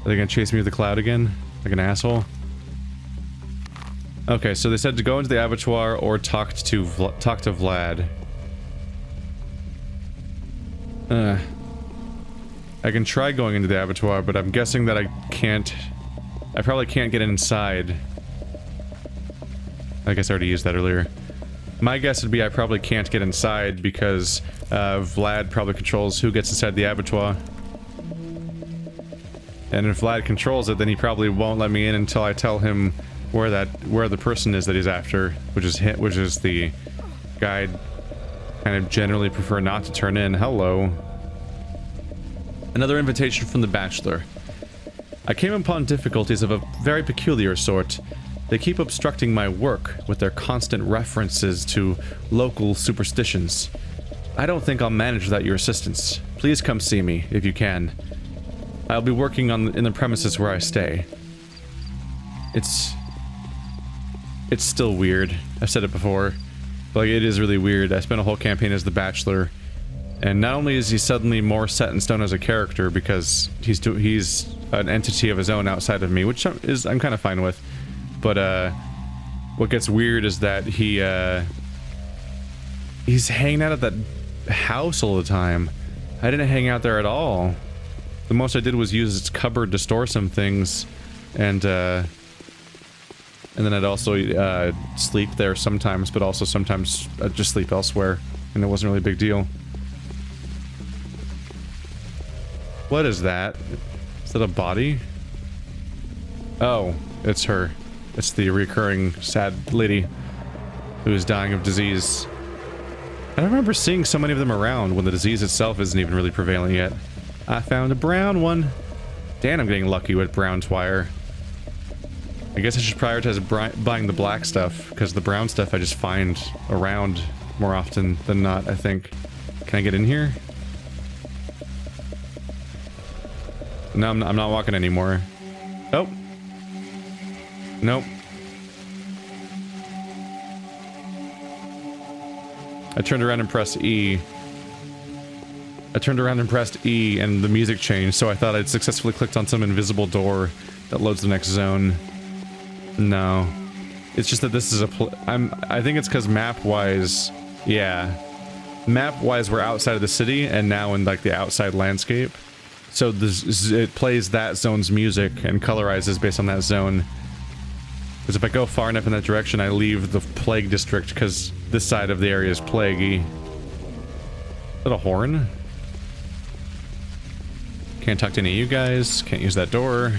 Are they gonna chase me with the cloud again? Like an asshole? Okay, so they said to go into the abattoir or talk to Vlad. I can try going into the abattoir, but I'm guessing that I can't... I probably can't get inside. I guess I already used that earlier. My guess would be I probably can't get inside because Vlad probably controls who gets inside the abattoir. And if Vlad controls it, then he probably won't let me in until I tell him where the person is that he's after, which is the guy I'd kind of generally prefer not to turn in. Hello. Another invitation from the Bachelor. I came upon difficulties of a very peculiar sort. They keep obstructing my work with their constant references to local superstitions. I don't think I'll manage without your assistance. Please come see me, if you can. I'll be working in the premises where I stay. It's still weird. I've said it before. But like, it is really weird. I spent a whole campaign as the Bachelor. And not only is he suddenly more set in stone as a character because he's an entity of his own outside of me, which I'm kind of fine with. But what gets weird is that he's hanging out at that house all the time. I didn't hang out there at all. The most I did was use its cupboard to store some things, and then I'd also sleep there sometimes, but also sometimes I'd just sleep elsewhere, and it wasn't really a big deal. What is that? Is that a body? Oh, it's her. It's the recurring sad lady who is dying of disease. I don't remember seeing so many of them around when the disease itself isn't even really prevalent yet. I found a brown one. Dan, I'm getting lucky with brown twire. I guess I should prioritize buying the black stuff, because the brown stuff I just find around more often than not, I think. Can I get in here? No, I'm not walking anymore. Oh. Nope. I turned around and pressed E. and the music changed, so I thought I'd successfully clicked on some invisible door that loads the next zone. No. It's just that this is I think it's because map-wise... Yeah. Map-wise, we're outside of the city, and now in, like, the outside landscape. So it plays that zone's music and colorizes based on that zone. Because if I go far enough in that direction, I leave the plague district, because this side of the area is plaguey. Is that a horn? Can't talk to any of you guys. Can't use that door.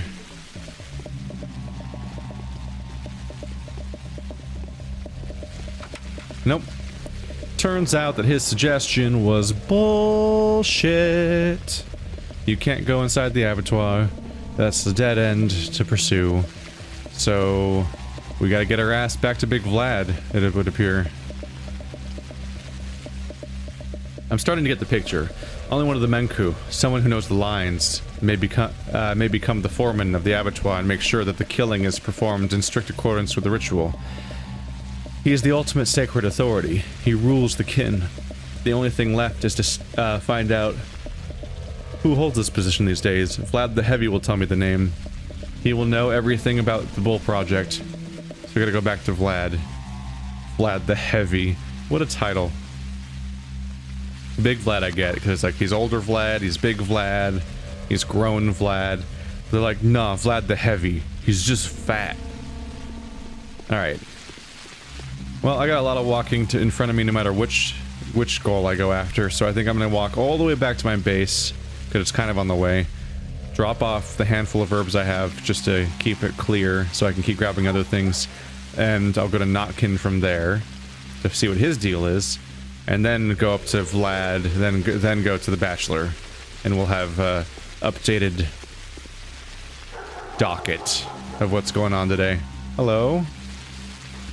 Nope. Turns out that his suggestion was bullshit. You can't go inside the abattoir. That's the dead end to pursue. So, we gotta get our ass back to Big Vlad, it would appear. I'm starting to get the picture. Only one of the Menku, someone who knows the lines, may become the foreman of the abattoir and make sure that the killing is performed in strict accordance with the ritual. He is the ultimate sacred authority. He rules the kin. The only thing left is to find out who holds this position these days. Vlad the Heavy will tell me the name. He will know everything about the Bull Project. So we gotta go back to Vlad. Vlad the Heavy. What a title. Big Vlad I get, because like he's older Vlad, he's big Vlad, he's grown Vlad. They're like, nah, Vlad the Heavy. He's just fat. Alright. Well, I got a lot of walking in front of me no matter which goal I go after, so I think I'm gonna walk all the way back to my base, because it's kind of on the way. Drop off the handful of herbs I have just to keep it clear so I can keep grabbing other things, and I'll go to Notkin from there to see what his deal is, and then go up to Vlad, then go to the Bachelor, and we'll have updated docket of what's going on today. Hello?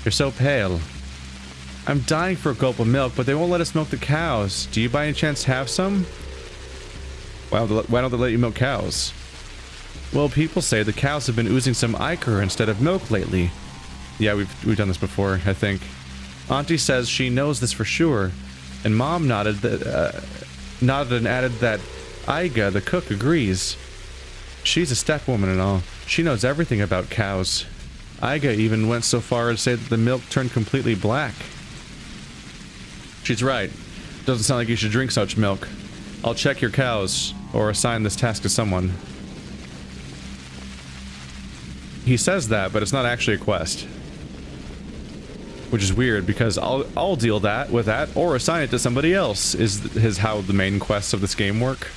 You're so pale. I'm dying for a gulp of milk, but they won't let us milk the cows. Do you by any chance have some? Why don't they let you milk cows? Well, people say the cows have been oozing some ichor instead of milk lately. Yeah, we've done this before, I think. Auntie says she knows this for sure, and Mom nodded and added that Iga, the cook, agrees. She's a steppe woman and all. She knows everything about cows. Iga even went so far as to say that the milk turned completely black. She's right. Doesn't sound like you should drink such milk. I'll check your cows, or assign this task to someone. He says that, but it's not actually a quest. Which is weird, because I'll deal with that, or assign it to somebody else, is how the main quests of this game work.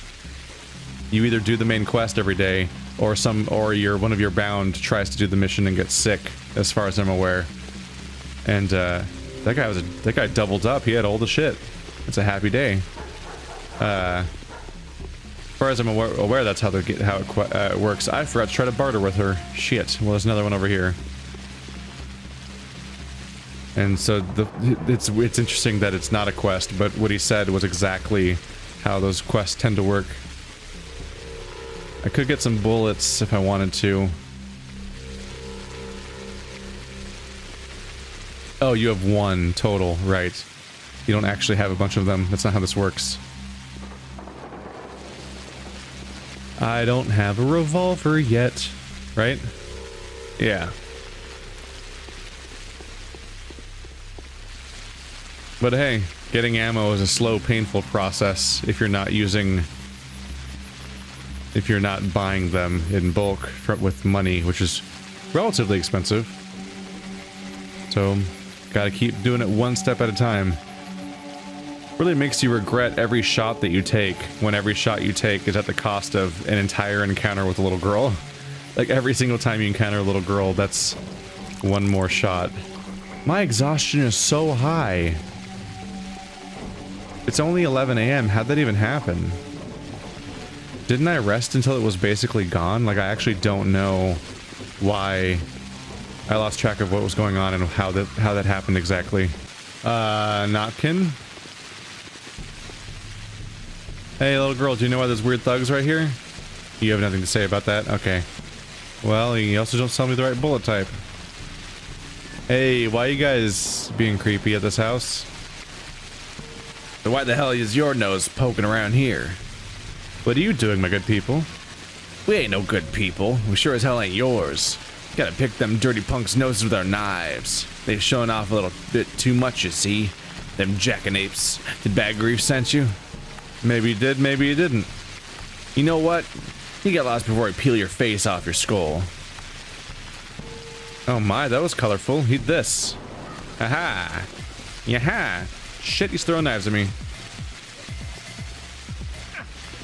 You either do the main quest every day, or one of your bound tries to do the mission and gets sick, as far as I'm aware. And that guy doubled up. He had all the shit. It's a happy day. As far as I'm aware, that's how it works. I forgot to try to barter with her. Shit. Well, there's another one over here. And so it's interesting that it's not a quest, but what he said was exactly how those quests tend to work. I could get some bullets if I wanted to. Oh, you have one total, right. You don't actually have a bunch of them. That's not how this works. I don't have a revolver yet, right? Yeah. But hey, getting ammo is a slow, painful process if you're not buying them in bulk with money, which is relatively expensive. So, gotta keep doing it one step at a time. Really makes you regret every shot that you take, when every shot you take is at the cost of an entire encounter with a little girl. Like, every single time you encounter a little girl, that's one more shot. My exhaustion is so high. It's only 11 AM. How'd that even happen? Didn't I rest until it was basically gone? Like, I actually don't know why I lost track of what was going on and how that happened exactly. Notkin? Hey, little girl, do you know why there's weird thugs right here? You have nothing to say about that? Okay. Well, you also don't tell me the right bullet type. Hey, why are you guys being creepy at this house? Then why the hell is your nose poking around here? What are you doing, my good people? We ain't no good people. We sure as hell ain't yours. Gotta pick them dirty punks' noses with our knives. They've shown off a little bit too much, you see. Them jackanapes. Did Bad Grief sent you? Maybe you did, maybe you didn't. You know what? You get lost before I peel your face off your skull. Oh my, that was colorful. Eat this. Haha. Yaha. Shit, he's throwing knives at me.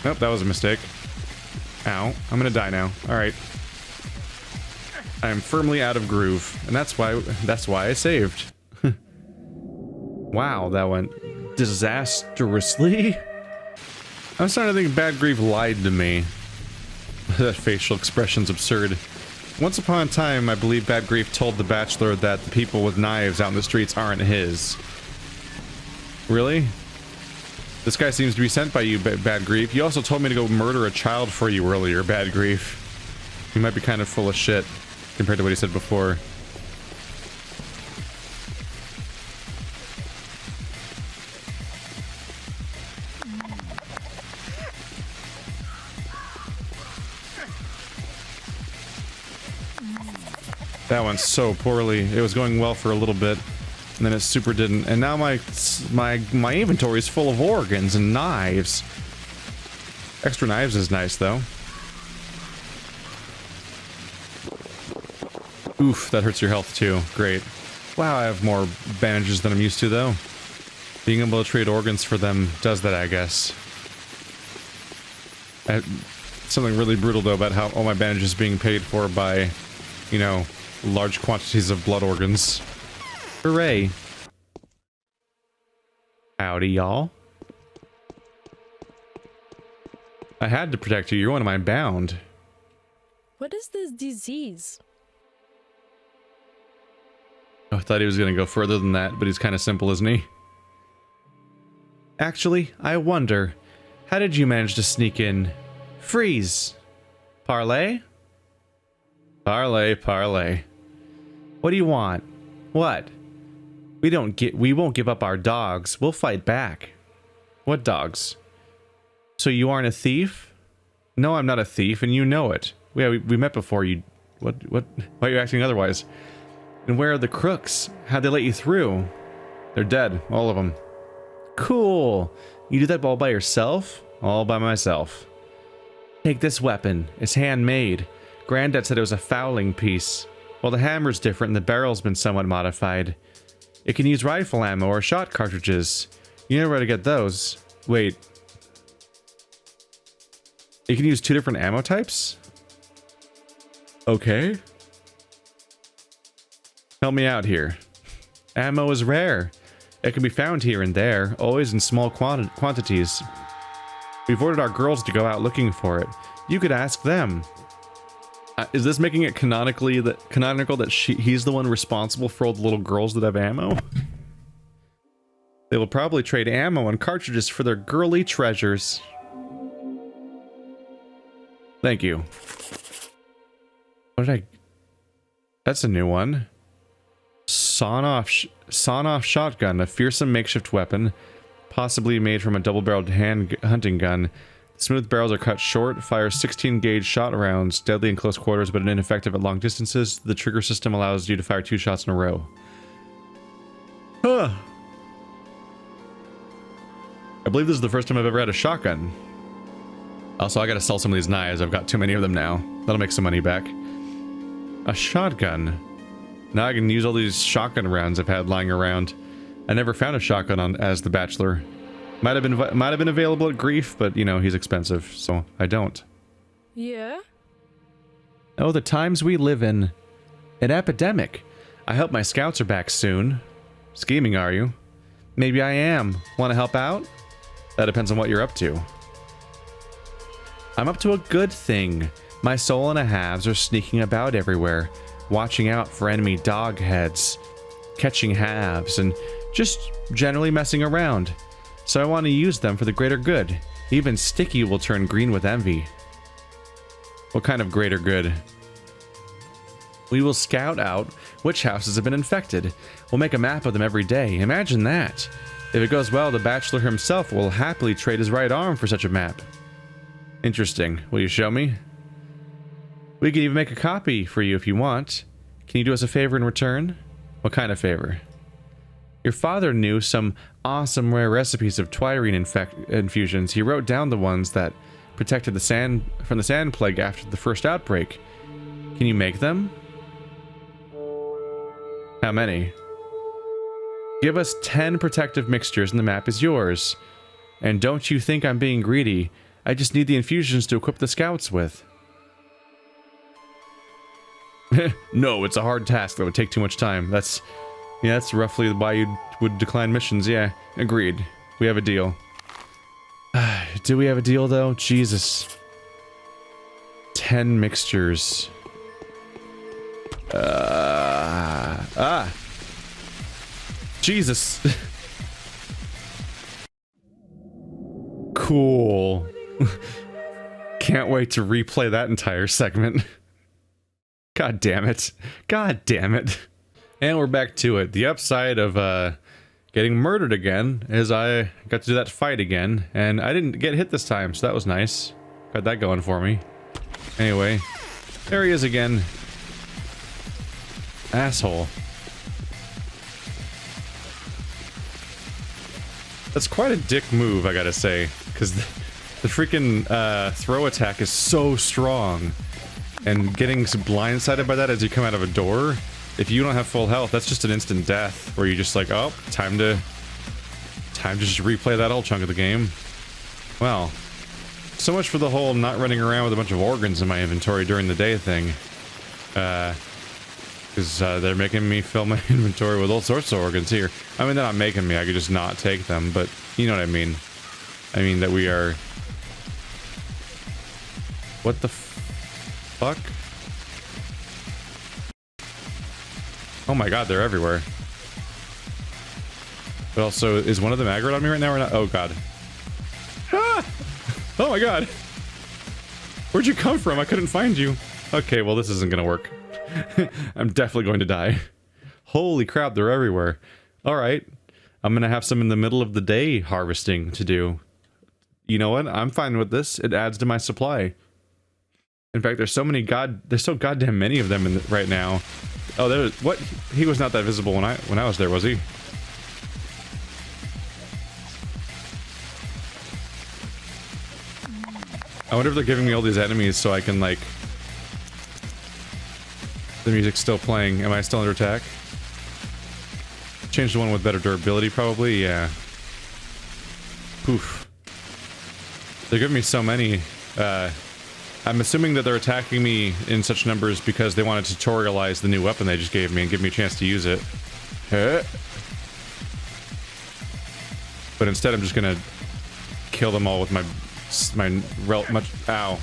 Nope, that was a mistake. Ow. I'm gonna die now. Alright. I am firmly out of groove. And that's why I saved. Wow, that went disastrously. I'm starting to think Bad Grief lied to me. That facial expression's absurd. Once upon a time, I believe Bad Grief told the Bachelor that the people with knives out in the streets aren't his. Really? This guy seems to be sent by you, Bad Grief. You also told me to go murder a child for you earlier, Bad Grief. You might be kind of full of shit compared to what he said before. That went so poorly. It was going well for a little bit, and then it super didn't. And now my inventory is full of organs and knives. Extra knives is nice, though. Oof, that hurts your health, too. Great. Wow, I have more bandages than I'm used to, though. Being able to trade organs for them does that, I guess. Something really brutal, though, about how all my bandages being paid for by, you know, large quantities of blood organs. Hooray. Howdy, y'all. I had to protect you. You're one of my bound. What is this disease? Oh, I thought he was going to go further than that, but he's kind of simple, isn't he? Actually, I wonder, how did you manage to sneak in? Freeze. Parlay? Parlay, parlay. What do you want? What? We won't give up our dogs. We'll fight back. What dogs? So you aren't a thief? No, I'm not a thief, and you know it. we met before. What? Why are you acting otherwise? And where are the crooks? How'd they let you through? They're dead, all of them. Cool. You do that all by yourself? All by myself. Take this weapon. It's handmade. Granddad said it was a fowling piece. Well, the hammer's different and the barrel's been somewhat modified. It can use rifle ammo or shot cartridges. You know where to get those. Wait. You can use 2 different ammo types? Okay. Help me out here. Ammo is rare. It can be found here and there, always in small quantities. We've ordered our girls to go out looking for it. You could ask them. Is this making it canonical that he's the one responsible for all the little girls that have ammo? They will probably trade ammo and cartridges for their girly treasures. Thank you. What did I... That's a new one. Sawn-off shotgun, a fearsome makeshift weapon, possibly made from a double-barreled hand hunting gun. Smooth barrels are cut short, fires 16-gauge shot rounds, deadly in close quarters but ineffective at long distances. The trigger system allows you to fire 2 shots in a row. Huh. I believe this is the first time I've ever had a shotgun. Also, I gotta sell some of these knives. I've got too many of them now. That'll make some money back. A shotgun. Now I can use all these shotgun rounds I've had lying around. I never found a shotgun as the Bachelor. Might have been available at Grief, but you know, he's expensive, so I don't. Yeah? Oh, the times we live in. An epidemic. I hope my scouts are back soon. Scheming, are you? Maybe I am. Want to help out? That depends on what you're up to. I'm up to a good thing. My soul and a halves are sneaking about everywhere, watching out for enemy dog heads, catching halves, and just generally messing around. So I want to use them for the greater good. Even Sticky will turn green with envy. What kind of greater good? We will scout out which houses have been infected. We'll make a map of them every day. Imagine that. If it goes well, the Bachelor himself will happily trade his right arm for such a map. Interesting. Will you show me? We can even make a copy for you if you want. Can you do us a favor in return? What kind of favor? Your father knew some awesome rare recipes of twirine infusions. He wrote down the ones that protected the sand from the sand plague after the first outbreak. Can you make them? How many? Give us 10 protective mixtures and the map is yours. And don't you think I'm being greedy. I just need the infusions to equip the scouts with. No, it's a hard task that would take too much time. That's roughly why you would decline missions. Yeah, agreed. We have a deal. Do we have a deal, though? Jesus. 10 mixtures. Jesus. Cool. Can't wait to replay that entire segment. God damn it. God damn it. And we're back to it. The upside of getting murdered again is I got to do that fight again, and I didn't get hit this time, so that was nice. Got that going for me. Anyway, there he is again. Asshole. That's quite a dick move, I gotta say, because the freaking throw attack is so strong. And getting blindsided by that as you come out of a door, if you don't have full health, that's just an instant death, where you're just like, oh, time to just replay that whole chunk of the game. Well, so much for the whole not running around with a bunch of organs in my inventory during the day thing. Because they're making me fill my inventory with all sorts of organs here. I mean, they're not making me, I could just not take them, but you know what I mean. I mean that we are... What the fuck? Oh my god, they're everywhere. But also, is one of them aggroed on me right now or not? Oh god. Ah! Oh my god! Where'd you come from? I couldn't find you. Okay, well this isn't gonna work. I'm definitely going to die. Holy crap, they're everywhere. Alright. I'm gonna have some in the middle of the day harvesting to do. You know what? I'm fine with this. It adds to my supply. In fact, there's so goddamn many of them right now. Oh, what? He was not that visible when I was there, was he? I wonder if they're giving me all these enemies so I can, like... The music's still playing. Am I still under attack? Change the one with better durability, probably? Yeah. Poof. They're giving me so many. I'm assuming that they're attacking me in such numbers because they want to tutorialize the new weapon they just gave me and give me a chance to use it. But instead I'm just gonna kill them all with my ow.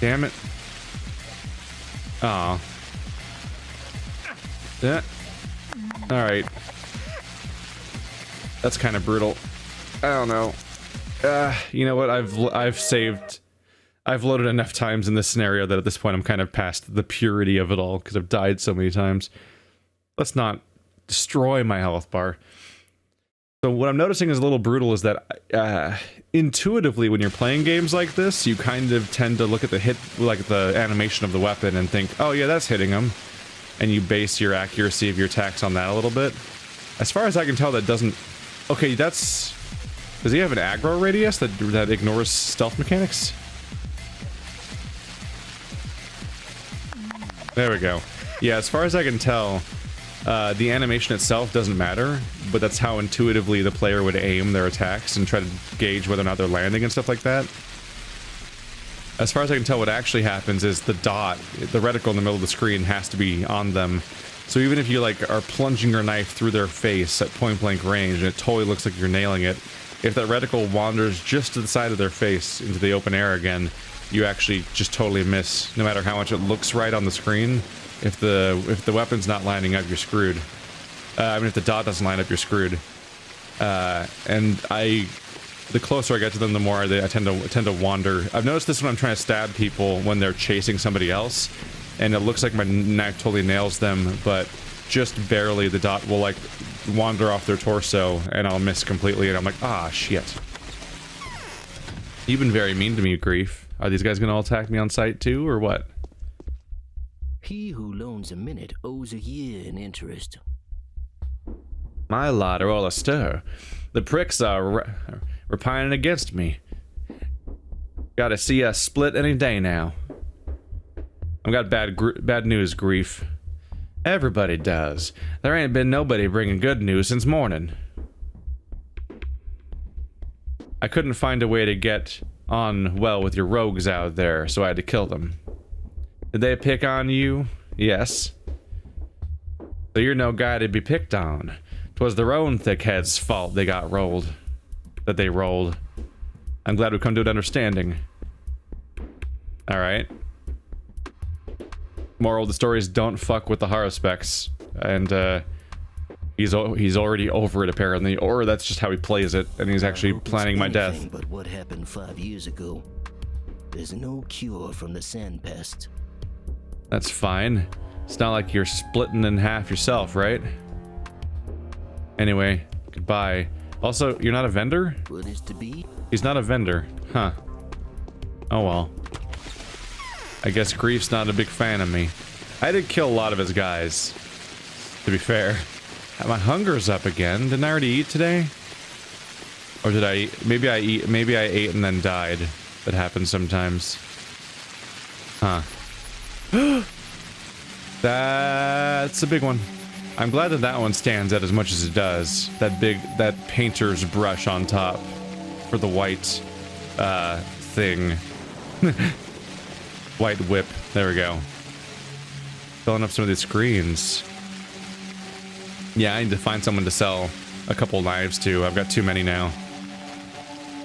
Damn it. Aw. Yeah. Alright. That's kind of brutal. I don't know. You know what? I've loaded enough times in this scenario that at this point I'm kind of past the purity of it all because I've died so many times. Let's not destroy my health bar. So what I'm noticing is a little brutal is that intuitively when you're playing games like this, you kind of tend to look at the animation of the weapon and think, oh yeah, that's hitting him. And you base your accuracy of your attacks on that a little bit. As far as I can tell, that doesn't... Okay, that's... Does he have an aggro radius that ignores stealth mechanics? There we go. Yeah, as far as I can tell, the animation itself doesn't matter, but that's how intuitively the player would aim their attacks and try to gauge whether or not they're landing and stuff like that. As far as I can tell, what actually happens is the dot, the reticle in the middle of the screen has to be on them. So even if you like are plunging your knife through their face at point blank range and it totally looks like you're nailing it, if that reticle wanders just to the side of their face into the open air again, you actually just totally miss, no matter how much it looks right on the screen. If the weapon's not lining up, you're screwed. I mean, if the dot doesn't line up, you're screwed. The closer I get to them, the more I tend to wander. I've noticed this when I'm trying to stab people when they're chasing somebody else, and it looks like my knife totally nails them, but just barely the dot will like wander off their torso, and I'll miss completely, and I'm like, ah, shit. You've been very mean to me, Grief. Are these guys gonna all attack me on sight too, or what? He who loans a minute owes a year in interest. My lot are all astir. The pricks are repining against me. Gotta see us split any day now. I've got bad news, Grief. Everybody does. There ain't been nobody bringing good news since morning. I couldn't find a way to get on well with your rogues out there, so I had to kill them. Did they pick on you? Yes. So you're no guy to be picked on. 'Twas their own thick heads' fault they got rolled. That they rolled. I'm glad we've come to an understanding. Alright. Moral of the story is don't fuck with the Haruspex. And, he's already over it, apparently. Or that's just how he plays it, and he's actually planning my death. But what happened 5 years ago? There's no cure from the sand pest. That's fine. It's not like you're splitting in half yourself, right? Anyway, goodbye. Also, you're not a vendor? What is to be? He's not a vendor. Huh. Oh well. I guess Grief's not a big fan of me. I did kill a lot of his guys, to be fair. My hunger's up again. Didn't I already eat today? Or did I eat? Maybe I ate and then died. That happens sometimes. Huh. That's a big one. I'm glad that that one stands out as much as it does. That painter's brush on top for the white thing. White whip. There we go. Filling up some of these screens. Yeah, I need to find someone to sell a couple knives to. I've got too many now.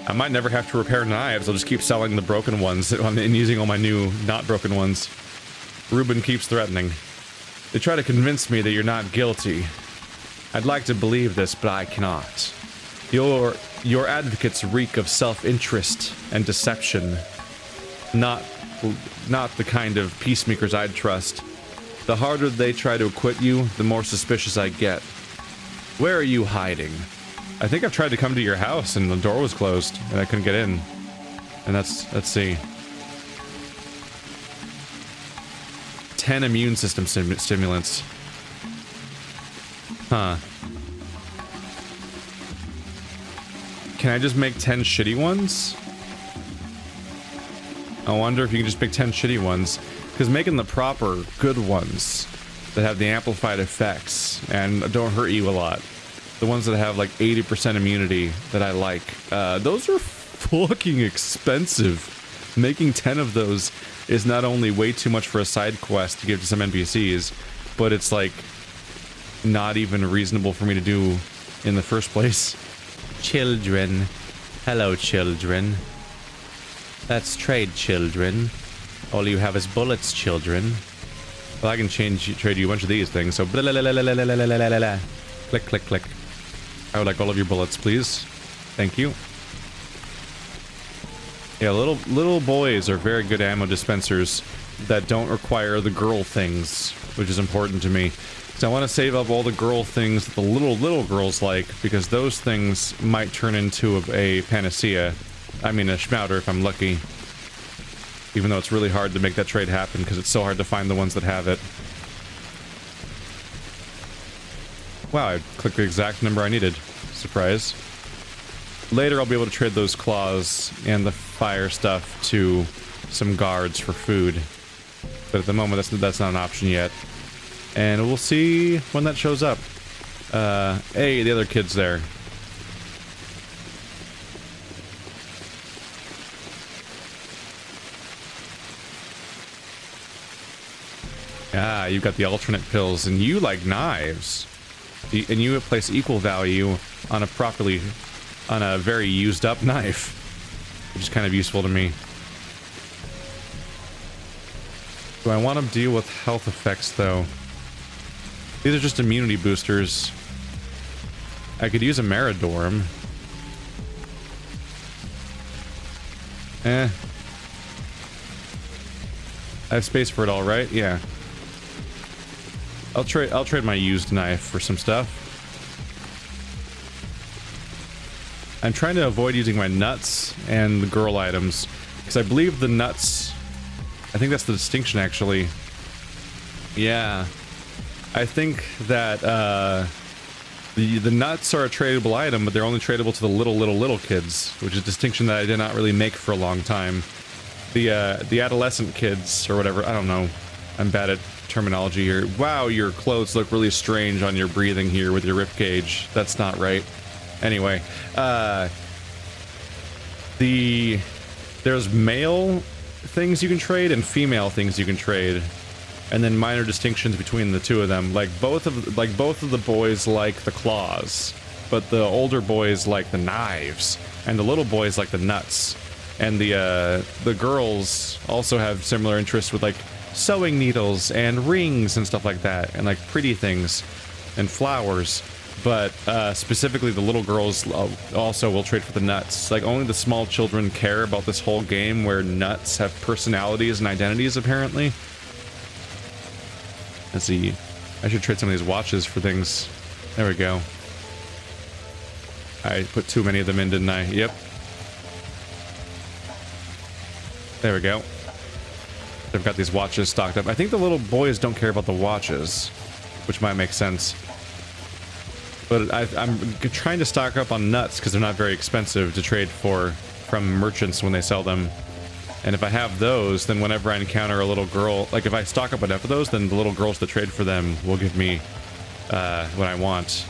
I might never have to repair knives. I'll just keep selling the broken ones and using all my new not broken ones. Ruben keeps threatening. They try to convince me that you're not guilty. I'd like to believe this, but I cannot. Your advocates reek of self-interest and deception. Not the kind of peacemakers I'd trust. The harder they try to acquit you, the more suspicious I get. Where are you hiding? I think I've tried to come to your house and the door was closed and I couldn't get in. And let's see. 10 immune system stimulants. Huh. Can I just make 10 shitty ones? I wonder if you can just pick 10 shitty ones. Because making the proper good ones that have the amplified effects and don't hurt you a lot, the ones that have like 80% immunity that I like, those are fucking expensive. Making 10 of those is not only way too much for a side quest to give to some NPCs, but it's like not even reasonable for me to do in the first place. Children. Hello, children. Let's trade, children. All you have is bullets, children. Well, I can trade you a bunch of these things, so blah, blah, blah, blah, blah, blah, blah, blah, blah, blah. Click, click, click. I would like all of your bullets, please. Thank you. Yeah, little boys are very good ammo dispensers that don't require the girl things, which is important to me. So I want to save up all the girl things that the little girls like, because those things might turn into a panacea. I mean, a schmouter if I'm lucky. Even though it's really hard to make that trade happen, because it's so hard to find the ones that have it. Wow, I clicked the exact number I needed. Surprise. Later I'll be able to trade those claws and the fire stuff to some guards for food. But at the moment that's not an option yet. And we'll see when that shows up. Hey, the other kid's there. Ah, you've got the alternate pills, and you like knives. And you place equal value on a very used up knife, which is kind of useful to me. Do I want to deal with health effects though? These are just immunity boosters. I could use a Maridorm. I have space for it all, right? Yeah. I'll trade my used knife for some stuff. I'm trying to avoid using my nuts and the girl items, because I believe the nuts, I think that's the distinction actually. Yeah. I think that the nuts are a tradable item, but they're only tradable to the little kids, which is a distinction that I did not really make for a long time. The adolescent kids, or whatever, I don't know. I'm bad at terminology here. Wow, your clothes look really strange on your breathing here with your ribcage. That's not right. Anyway, there's male things you can trade and female things you can trade, and then minor distinctions between the two of them. Like both of the boys like the claws, but the older boys like the knives, and the little boys like the nuts. And the girls also have similar interests with like sewing needles and rings and stuff like that, and like pretty things and flowers. But specifically the little girls also will trade for the nuts. Like only the small children care about this whole game where nuts have personalities and identities apparently. Let's see. I should trade some of these watches for things. There we go. I put too many of them in, didn't I? Yep. There we go. They've got these watches stocked up. I think the little boys don't care about the watches, which might make sense. But I'm trying to stock up on nuts because they're not very expensive to trade for from merchants when they sell them. And if I have those, then whenever I encounter a little girl, like if I stock up enough of those, then the little girls that trade for them will give me what I want,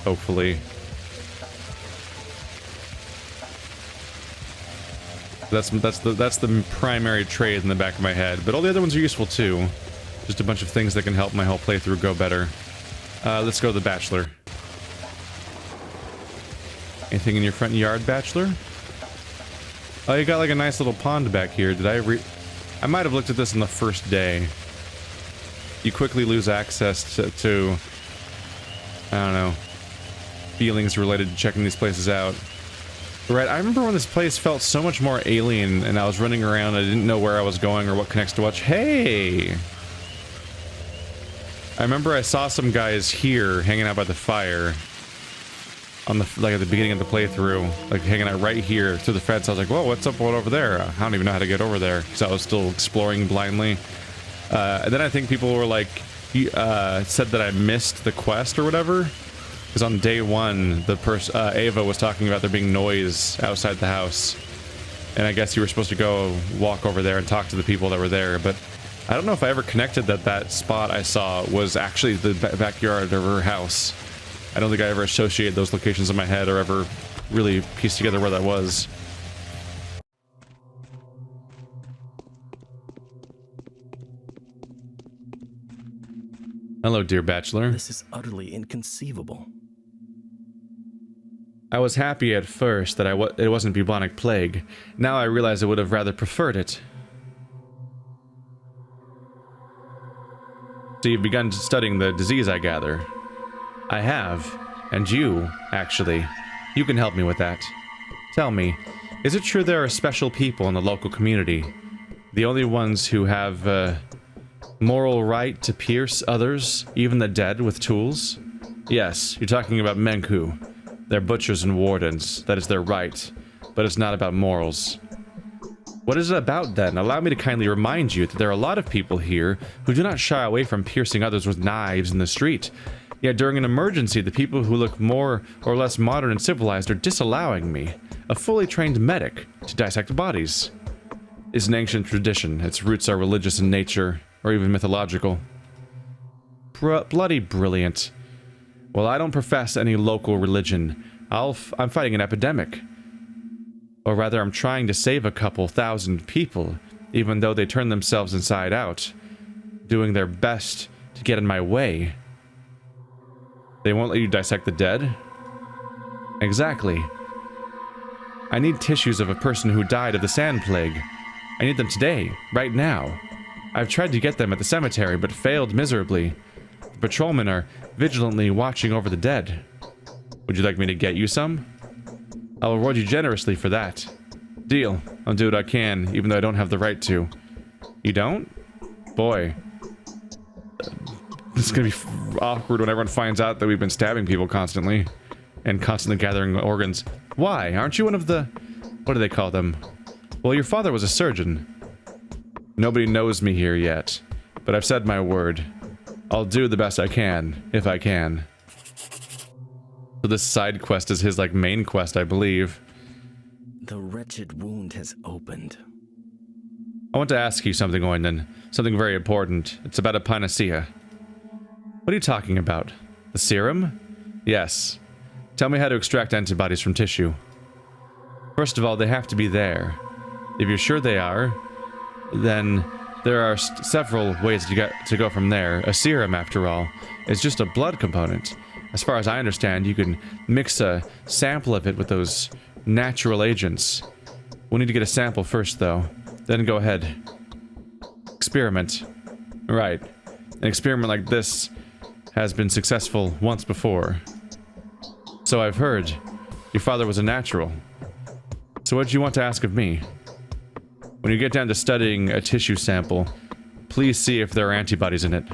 hopefully. That's the primary trade in the back of my head, but all the other ones are useful too. Just a bunch of things that can help my whole playthrough go better. Let's go to the Bachelor. Anything in your front yard, Bachelor? Oh, you got like a nice little pond back here. I might have looked at this on the first day. You quickly lose access to I don't know, feelings related to checking these places out. Right, I remember when this place felt so much more alien and I was running around, I didn't know where I was going or what connects to what. Hey! I remember I saw some guys here hanging out by the fire on the, like at the beginning of the playthrough, like hanging out right here through the fence. I was like, whoa, what's up over there? I don't even know how to get over there because I was still exploring blindly. And then I think people were like, said that I missed the quest or whatever. Because on day one, the Ava was talking about there being noise outside the house. And I guess you were supposed to go walk over there and talk to the people that were there. But I don't know if I ever connected that that spot I saw was actually the backyard of her house. I don't think I ever associated those locations in my head or ever really pieced together where that was. Hello, dear bachelor. This is utterly inconceivable. I was happy at first that it wasn't bubonic plague. Now I realize I would have rather preferred it. So you've begun studying the disease, I gather. I have. And you, actually. You can help me with that. Tell me, is it true there are special people in the local community? The only ones who have, moral right to pierce others, even the dead, with tools? Yes, you're talking about Menku. They're butchers and wardens. That is their right. But it's not about morals. What is it about, then? Allow me to kindly remind you that there are a lot of people here who do not shy away from piercing others with knives in the street. Yet during an emergency, the people who look more or less modern and civilized are disallowing me, a fully trained medic, to dissect bodies. It's an ancient tradition. Its roots are religious in nature, or even mythological. Bloody brilliant. Well, I don't profess any local religion. I'm fighting an epidemic. Or rather, I'm trying to save a couple thousand people, even though they turn themselves inside out, doing their best to get in my way. They won't let you dissect the dead? Exactly. I need tissues of a person who died of the sand plague. I need them today, right now. I've tried to get them at the cemetery, but failed miserably. The patrolmen are vigilantly watching over the dead. Would you like me to get you some? I'll reward you generously for that. Deal. I'll do what I can, even though I don't have the right to. You don't? Boy. This is gonna be awkward when everyone finds out that we've been stabbing people constantly. And constantly gathering organs. Why? Aren't you one of the... What do they call them? Well, your father was a surgeon. Nobody knows me here yet. But I've said my word. I'll do the best I can, if I can. So this side quest is his, like, main quest, I believe. The wretched wound has opened. I want to ask you something, Oinden. Something very important. It's about a panacea. What are you talking about? The serum? Yes. Tell me how to extract antibodies from tissue. First of all, they have to be there. If you're sure they are, then there are several ways to go from there. A serum, after all, is just a blood component. As far as I understand, you can mix a sample of it with those natural agents. We'll need to get a sample first, though. Then go ahead. Experiment. Right. An experiment like this has been successful once before. So I've heard. Your father was a natural. So what do you want to ask of me? When you get down to studying a tissue sample, please see if there are antibodies in it.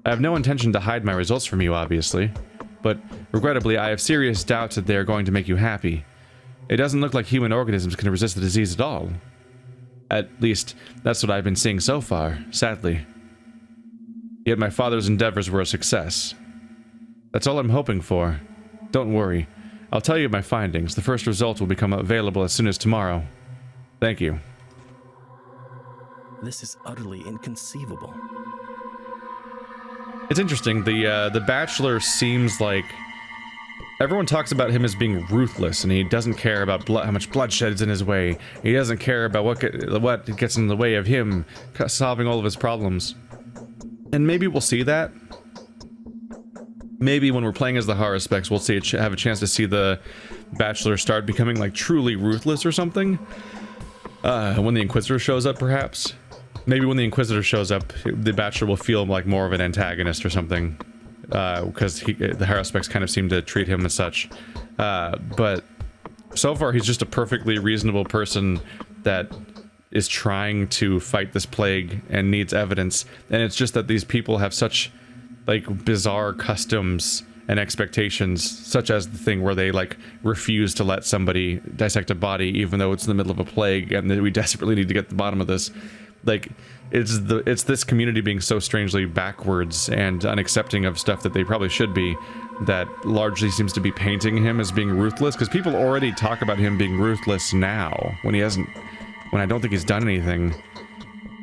I have no intention to hide my results from you, obviously, but regrettably, I have serious doubts that they are going to make you happy. It doesn't look like human organisms can resist the disease at all. At least, that's what I've been seeing so far, sadly. Yet my father's endeavors were a success. That's all I'm hoping for. Don't worry. I'll tell you my findings. The first results will become available as soon as tomorrow. Thank you. This is utterly inconceivable. It's interesting. The Bachelor seems like everyone talks about him as being ruthless, and he doesn't care about how much bloodshed is in his way. He doesn't care about what gets in the way of him solving all of his problems. And maybe we'll see that. Maybe when we're playing as the Haruspex, we'll have a chance to see the Bachelor start becoming like truly ruthless or something. When the Inquisitor shows up, perhaps. Maybe when the Inquisitor shows up, the Bachelor will feel like more of an antagonist or something. Because the Haruspex kind of seem to treat him as such. But so far, he's just a perfectly reasonable person that is trying to fight this plague and needs evidence. And it's just that these people have such, like, bizarre customs and expectations, such as the thing where they, like, refuse to let somebody dissect a body even though it's in the middle of a plague and we desperately need to get to the bottom of this. like, it's this community being so strangely backwards and unaccepting of stuff that they probably should be, that largely seems to be painting him as being ruthless, because people already talk about him being ruthless now, when I don't think he's done anything.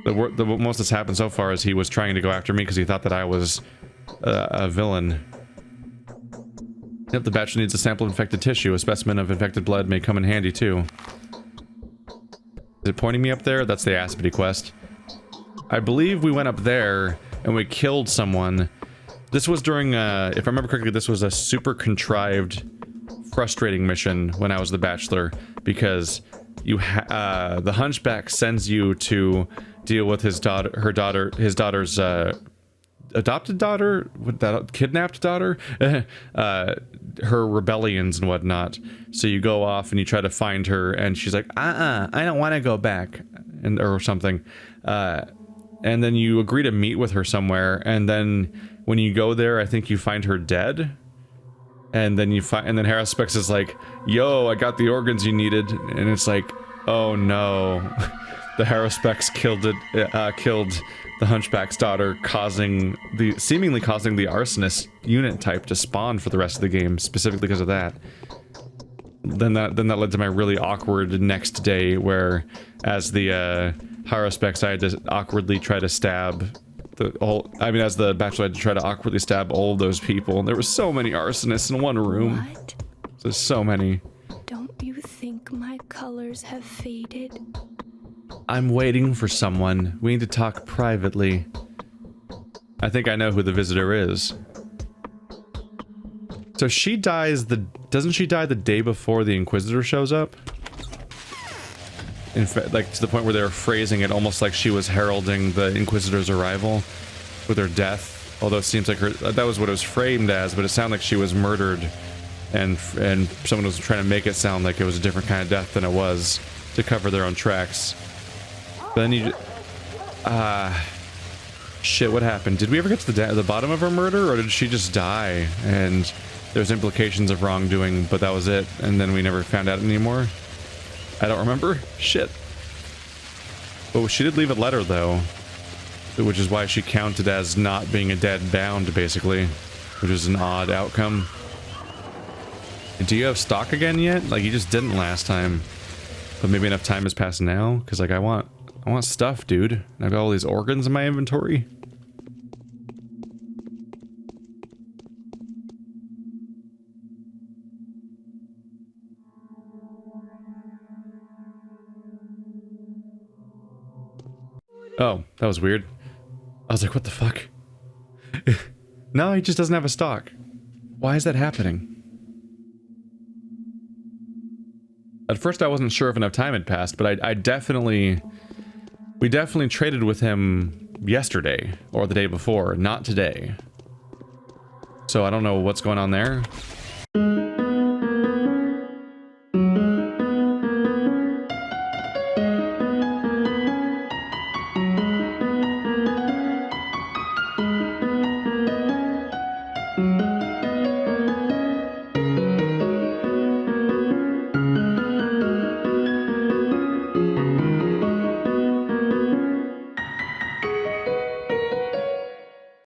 The most that's happened so far is he was trying to go after me because he thought that I was a villain. Yep, the bachelor needs a sample of infected tissue. A specimen of infected blood may come in handy too. Is it pointing me up there? That's the Aspity quest. I believe we went up there and we killed someone. This was during, if I remember correctly, this was a super contrived, frustrating mission when I was the bachelor, because the hunchback sends you to deal with his daughter's adopted daughter, kidnapped daughter, her rebellions and whatnot. So you go off and you try to find her, and she's like, I don't want to go back, or something. And then you agree to meet with her somewhere, and then when you go there, I think you find her dead. And then Haruspex is like, yo, I got the organs you needed. And it's like, oh no. The Haruspex killed the Hunchback's daughter, seemingly causing the arsonist unit type to spawn for the rest of the game, specifically because of that. Then that led to my really awkward next day, where as the Haruspex, I had to awkwardly try to stab as the bachelor, I had to try to awkwardly stab all those people. There were so many arsonists in one room. What? There's so many. Don't you think my colors have faded? I'm waiting for someone. We need to talk privately. I think I know who the visitor is. So she dies doesn't she die the day before the Inquisitor shows up? In fact, like, to the point where they were phrasing it almost like she was heralding the Inquisitor's arrival with her death. Although it seems like that was what it was framed as, but it sounded like she was murdered, and someone was trying to make it sound like it was a different kind of death than it was, to cover their own tracks. But then shit, what happened? Did we ever get to the bottom of her murder, or did she just die and there's implications of wrongdoing, but that was it, and then we never found out anymore? I don't remember. Shit. But she did leave a letter, though, which is why she counted as not being a dead bound, basically, which is an odd outcome. Do you have stock again yet? Like, you just didn't last time. But maybe enough time has passed now, because, like, I want stuff, dude. I've got all these organs in my inventory. Oh, that was weird. I was like, what the fuck? No, he just doesn't have a stock. Why is that happening? At first I wasn't sure if enough time had passed, but we definitely traded with him yesterday, or the day before, not today. So I don't know what's going on there.